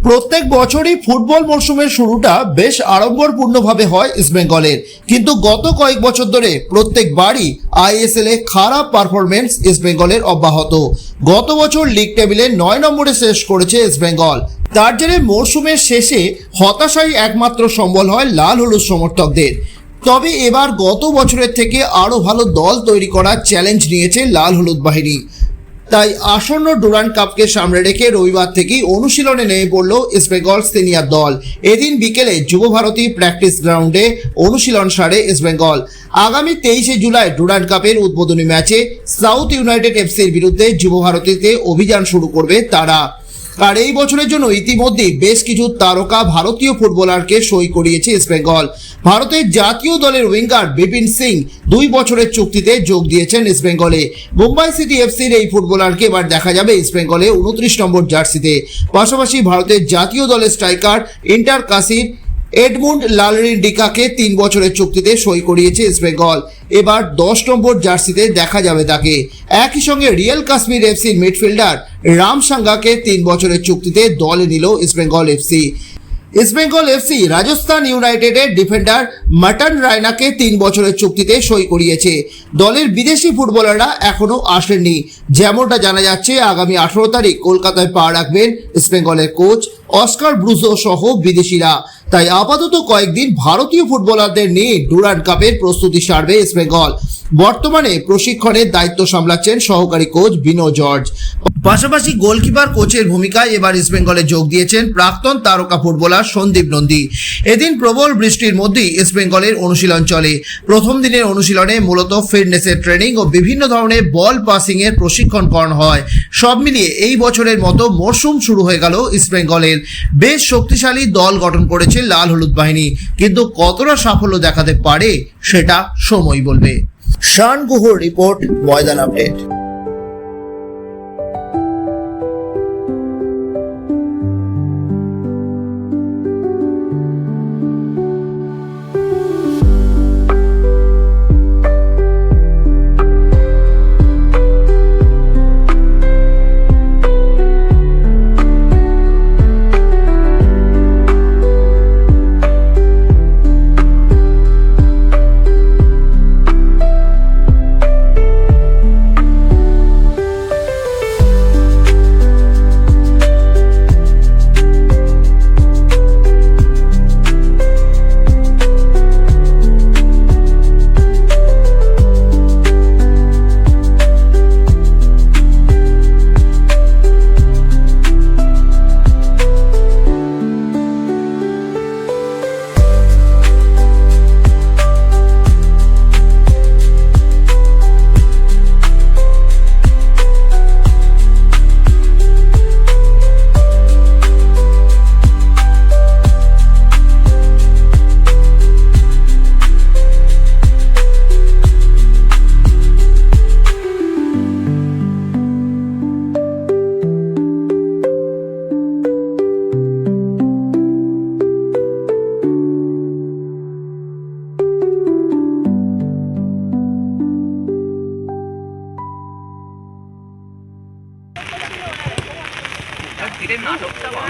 প্রত্যেক বছরই ফুটবল মরশুমের শুরুটা বেশ আড়ম্বরপূর্ণভাবে হয় ইস্টবেঙ্গলের, কিন্তু গত কয়েক বছর ধরে প্রত্যেকবারই আইএসএল এ খারাপ পারফরমেন্স ইস্টবেঙ্গলের অব্যাহত। গত বছর লিগ টেবিলে 9 নম্বরে শেষ করেছে ইস্টবেঙ্গল। তার জেরে মরশুমের শেষে হতাশাই একমাত্র সম্বল হয় লাল হলুদ সমর্থকদের। তবে এবার গত বছরের থেকে আরও ভালো দল তৈরি করার চ্যালেঞ্জ নিয়েছে লাল হলুদ বাহিনী। তাই আসন্ন ডুরান্ড কাপকে সামনে রেখে রবিবার থেকেই অনুশীলনে নেমে পড়ল ইস্টবেঙ্গল সিনিয়র দল। এদিন বিকেলে যুবভারতী প্র্যাকটিস গ্রাউন্ডে অনুশীলন সারে ইস্টবেঙ্গল। আগামী 23শে জুলাই ডুরান্ড কাপের উদ্বোধনী ম্যাচে সাউথ ইউনাইটেড এফসির বিরুদ্ধে যুবভারতীতে অভিযান শুরু করবে তারা। আর এই বছরের জন্য ইতিমধ্যেই বেশ কিছু তারকা ভারতীয় ফুটবলারকে সই করিয়েছে ইস্টবেঙ্গল। ভারতের জাতীয় দলের উইঙ্গার বিপিন সিং 2 বছরের চুক্তিতে যোগ দিয়েছেন ইস্টবেঙ্গলে। মুম্বাই সিটি এফসির এই ফুটবলারকে এবার দেখা যাবে ইস্টবেঙ্গলে 29 নম্বর জার্সিতে। পাশাপাশি ভারতের জাতীয় দলের স্ট্রাইকার ইন্টার কাসির এডমুন্ড লালরিন্ডিকাকে 3 বছরের চুক্তিতে সই করিয়েছে ইস্টবেঙ্গল। এবার 10 নম্বর জার্সিতে দেখা যাবে তাকে। একই সঙ্গে রিয়েল কাশ্মীর এফসির মিডফিল্ডার রাম সাঙ্গাকে 3 বছরের চুক্তিতে দলে নিল ইস্টবেঙ্গল এফসি। ইস্টবেঙ্গল এফসি রাজস্থান ইউনাইটেডের ডিফেন্ডার মাটন রায়নাকে 3 বছরের চুক্তিতে সই করিয়েছে। দলের বিদেশি ফুটবলাররা এখনও আসেননি। যেমনটা জানা যাচ্ছে, আগামী 18 তারিখ কলকাতায় পা রাখবেন ইস্টবেঙ্গলের কোচ অস্কার ব্রুজো সহ বিদেশিরা। তাই আপাতত কয়েকদিন ভারতীয় ফুটবলারদের নিয়ে ডুরান্ড কাপের প্রস্তুতি সারবে ইস্টবেঙ্গল। বর্তমানে প্রশিক্ষণের দায়িত্ব সামলাচ্ছেন সহকারী কোচ বিনো জর্জ। পাশাপাশি গোলকিপার কোচের ভূমিকায় এবার ইস্টবেঙ্গলে যোগ দিয়েছেন প্রাক্তন তারকা ফুটবলার সন্দীপ নন্দী। এদিন প্রবল বৃষ্টির মধ্যেই ইস্টবেঙ্গলের অনুশীলন চলে। প্রথম দিনের অনুশীলনে মূলত ফিটনেসের ট্রেনিং ও বিভিন্ন ধরনের বল পাসিং এর প্রশিক্ষণ করানো হয়। সব মিলিয়ে এই বছরের মতো মরশুম শুরু হয়ে গেল ইস্টবেঙ্গলের। বেশ শক্তিশালী দল গঠন করেছে লাল হলুদ বাহিনী, কিন্তু কতটা সাফল্য দেখাতে পারে সেটা সময় বলবে। শান গুহর রিপোর্ট, ময়দান update. Cái đêm nào cũng sẽ bỏ